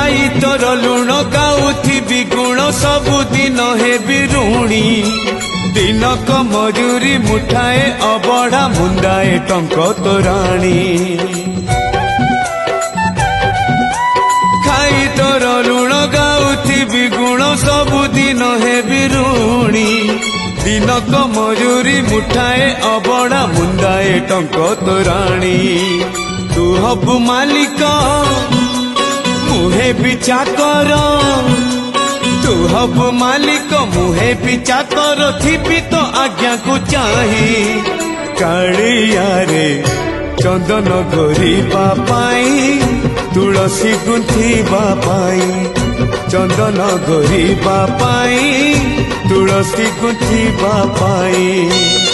खाई तोर लुण गाउथिबि गुण सबुदिन हेबि ऋणी दिनक मजूरी मुठाए अबढ़ा मुंडाए टंक तोराणी खाई तोर लुण गाउथिबि गुण सबुदिन हेबि ऋणी दिनक मजूरी मुठाए अबढ़ा मुंडाए टंक तोराणी तू हबु मालिक मुहे भी चाकर तू हबु मालिक मुहे भी चाकर थिबि तो आज्ञा को चाही कालिया रे चंदन गोरीबा पाई तुलसी गुंथिबा पाई चंदन गोरीबा पाई तुलसी गुंथिबा पाई।